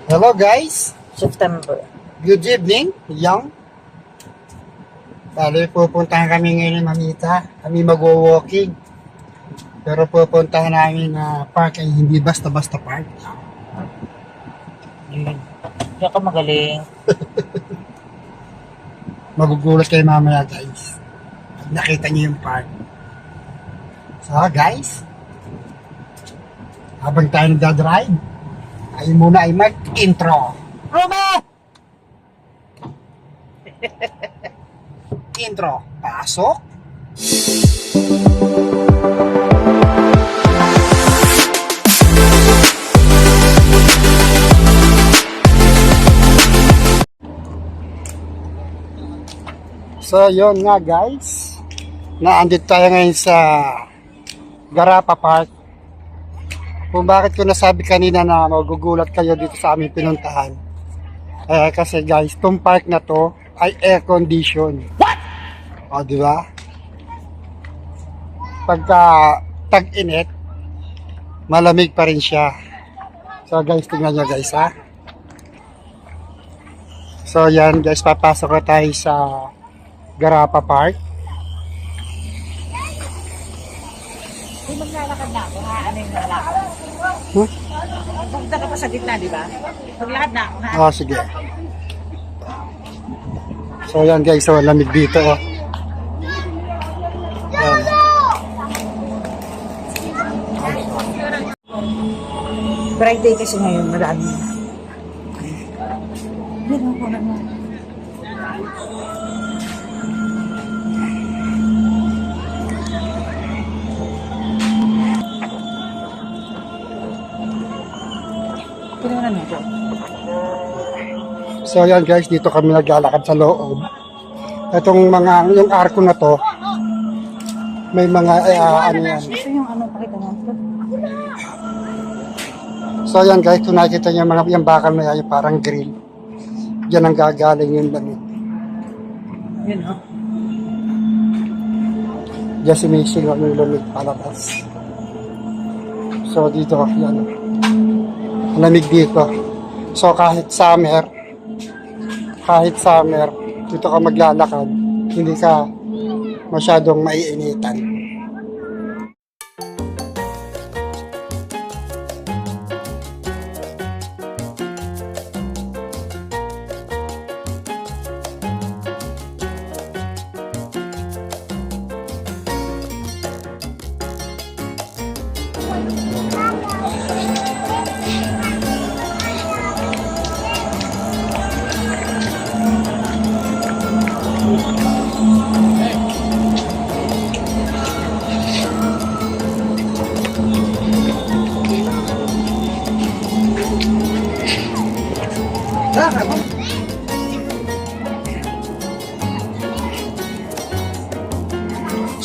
Hello guys, September. good evening, young. Bali, pupuntahan kami ngayon ni Mamita. Kami magwo-walking. Pero pupuntahan namin na park ay hindi basta-basta park. Hindi ako magaling. Magugulat kayo mamaya guys. Pag nakita niyo yung park. So guys, habang tayo nagdadrive, ay muna ay mag-intro. Roma! Intro. Pasok. So, yun nga guys. Naandito tayo ngayon sa Garapa Park. Kung bakit ko nasabi kanina na magugulat kayo dito sa aming pinuntahan. Kasi guys, itong park na to ay air condition. What? O, di ba? Pagka tag-init, malamig pa rin siya. So guys, tingnan nyo guys ha. So yan guys, papasok na tayo sa Garapa Park. Kung maglalakad na ako, ano yung lalakad? Punta ka pa sa gitna, di ba? Maglakad na ako, Oh, sige. So yan guys, so lamig dito oh. Yan. Bright day kasi ngayon, marami. Yan ako naman. Pinunan mo po. So yan guys, dito kami naglalakad sa loob. Itong mga, yung arko na to, may mga, ano yan. Ito yung ano, pakita mo. So yan guys, kung nakikita nyo yung bakal na yan, yung parang grill. Diyan ang gagaling yung lamig. Yun, oh. Diyan sumisil yung lamig palabas. So dito, yan. Lamig dito. So kahit summer, dito ka maglalakad, hindi ka masyadong maiinitan.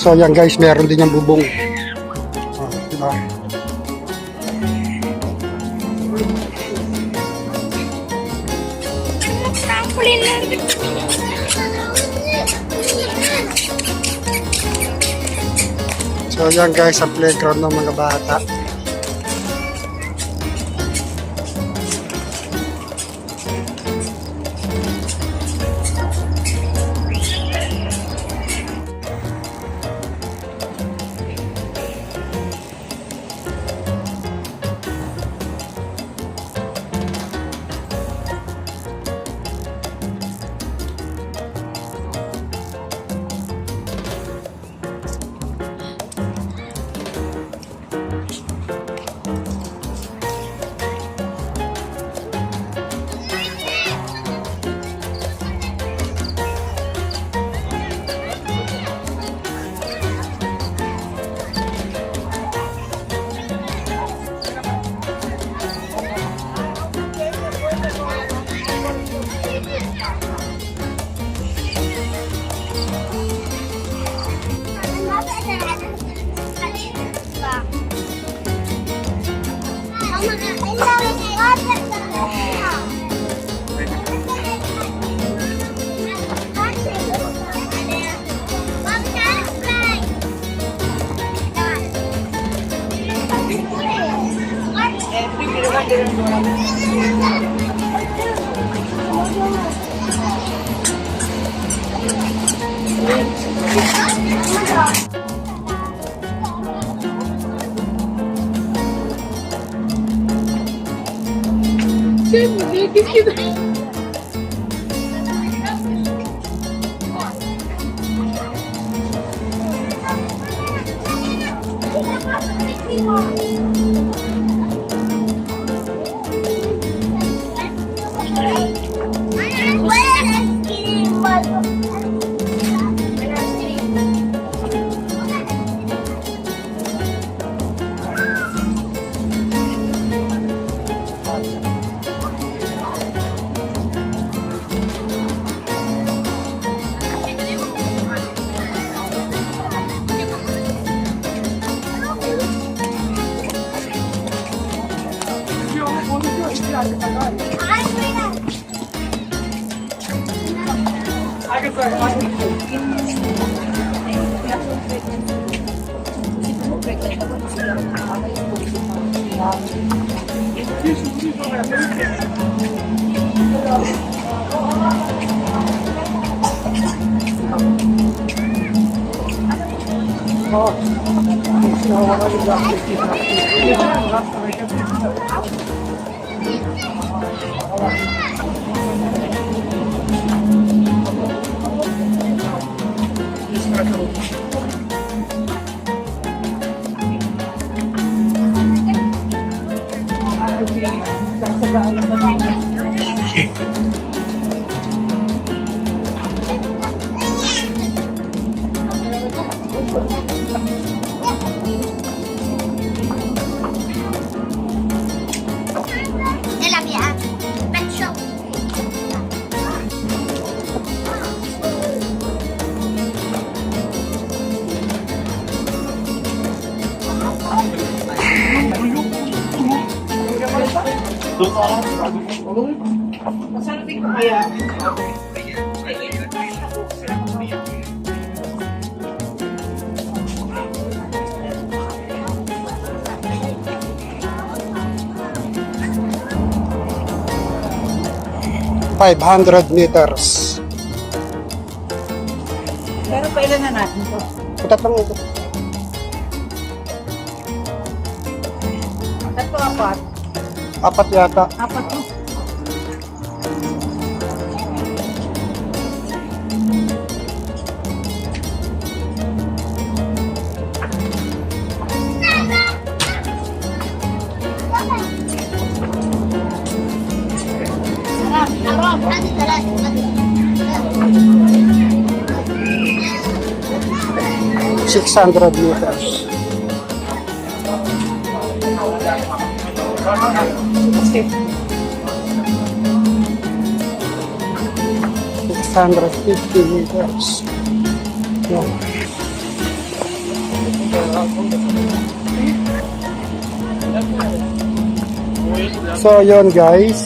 So yan guys, meron din yung bubong. Oh, diba? So yan guys, ang playground ng mga bata. Every Tilapia. Pet shop. Masalapin ko kaya. 500 meters. Pero pailan na natin to? Tatlong ito. Tatlo, apat. Apat yata. Apat to. Sarap. Nanti jalan. 600 meters. Okay. 650 meters. Yan. So yun guys,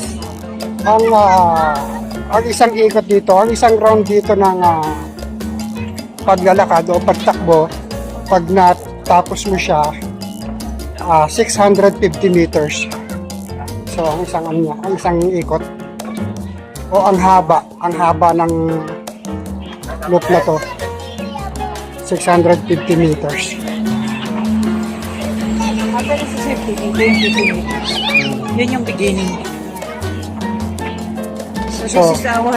ang isang ikot dito, ang isang round dito ng paglalakad o pagtakbo, pag natapos mo siya, 650 meters. So ang isang ang isang ikot o ang haba ng loop na to, 650 meters. Pero sa safety, ito yung beginning. Yun yung beginning. So So, this is our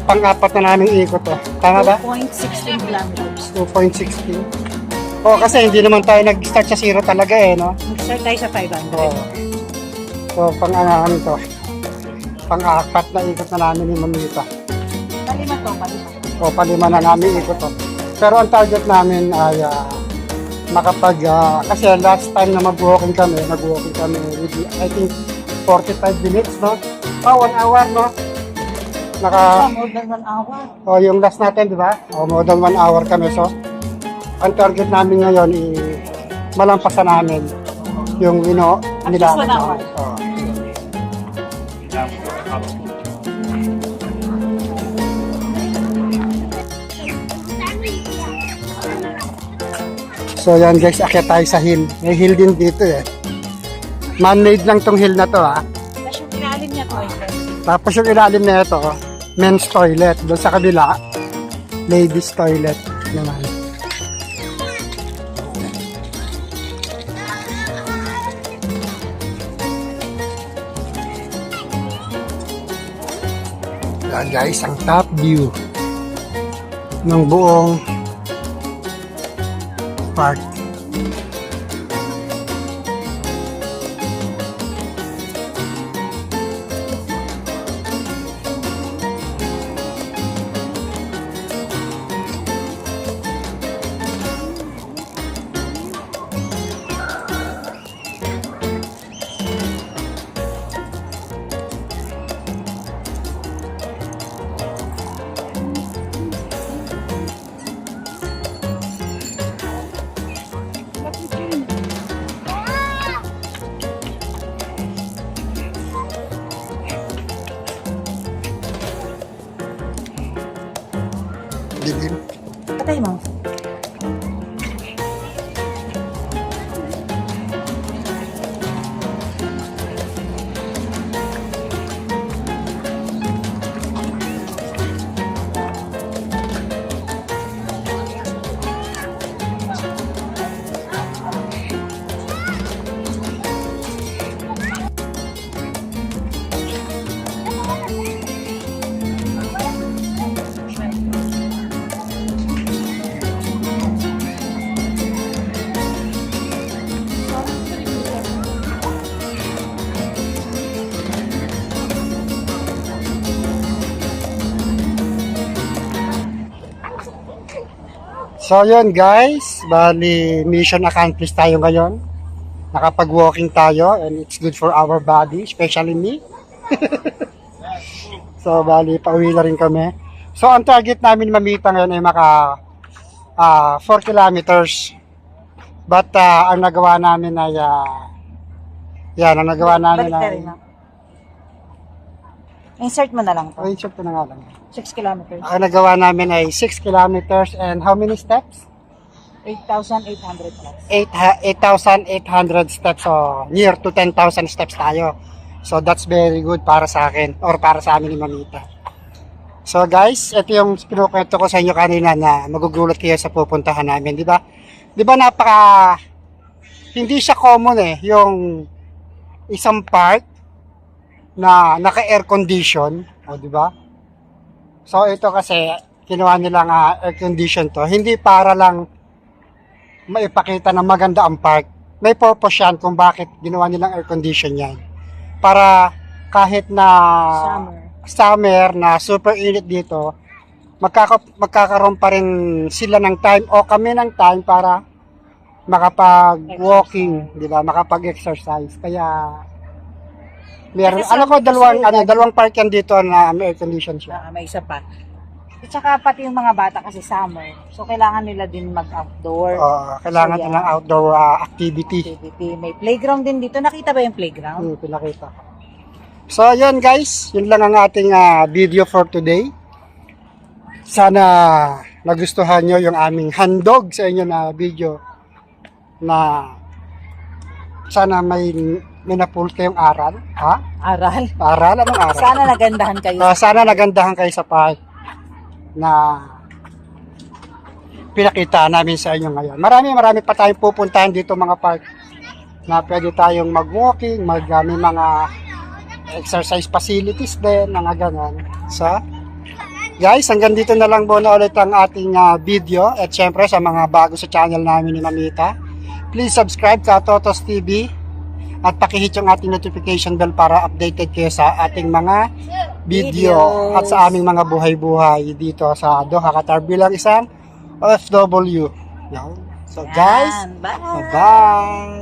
pang-apat na namin ikot to. Tama ba? 2.16 kilometers. 2.16. Oh, kasi hindi naman tayo nag-start sa zero talaga eh, no? Mag-start tayo sa 500. Oh. So, ano to? Pang-apat na ikot na namin ni Mamita. Palima to, palima. O, palima na namin ikot to. Pero ang target namin ay kasi last time na nag-walking kami with, I think 45 minutes, no? 1 hour, no? More than 1 hour. Yung last natin, di ba? More than 1 hour kami. So, ang target namin ngayon malampasan namin yung nila. At least 1 hour. So yan guys, akyat tayo sa hill. May hill din dito eh. Man-made lang tong hill na to ha. Tapos yung ilalim niya Tapos yung ilalim na ito, men's toilet. Doon sa kabila, ladies toilet naman. Yan guys, ang top view ng buong park. Dilim. Patay mo. So yun guys, bali mission accomplished tayo ngayon. Nakapag-walking tayo and it's good for our body, especially me. So bali pauwi na rin kami. So ang target namin mamita ngayon ay maka 4 kilometers. But ang nagawa namin ay ang nagawa namin Balik na ay rin, no? Insert mo na lang to. insert ko na nga lang. 6 kilometers. Ang nagawa namin ay 6 kilometers and how many steps? 8,800 plus. 8,800 steps, so near to 10,000 steps tayo. So that's very good para sa akin or para sa amin ni Mamita. So guys, ito yung kinukwento ko sa inyo kanina na magugulat kayo sa pupuntahan namin, di ba? Di ba hindi siya common yung isang park na naka-air condition, o di ba? So ito kasi kinuha nilang air condition to, hindi para lang maipakita na maganda ang park. May purpose yan kung bakit ginawa nilang air condition yan. Para kahit na summer na super init dito, magkakaroon pa rin sila ng time o kami ng time para makapag-walking, di ba? Makapag-exercise. Kaya meron, dalawang park yan dito na may air condition siya. May isa pa. At saka pati yung mga bata kasi summer. So kailangan nila din mag-outdoor. Kailangan So, din ng outdoor activity. May playground din dito. Nakita ba yung playground? Pinakita ko. So, yun guys. Yun lang ang ating video for today. Sana nagustuhan nyo yung aming handog sa inyo na video na sana may napulot kayong aral. Ha? Aral. Aral? Anong aral? Sana nagandahan kayo. Sana nagandahan kayo sa park na pinakita namin sa inyo ngayon. Marami pa tayong pupuntahan dito mga park na pwede tayong mag-walking, may mga exercise facilities din, mga ganon. So, guys, hanggang dito na lang muna ulit ang ating video. At syempre sa mga bago sa channel namin ni Mamita, please subscribe sa Totos TV at pakihit yung ating notification bell para updated kayo sa ating mga video at sa aming mga buhay-buhay dito sa Doha, Qatar bilang isang OFW. So guys, bye!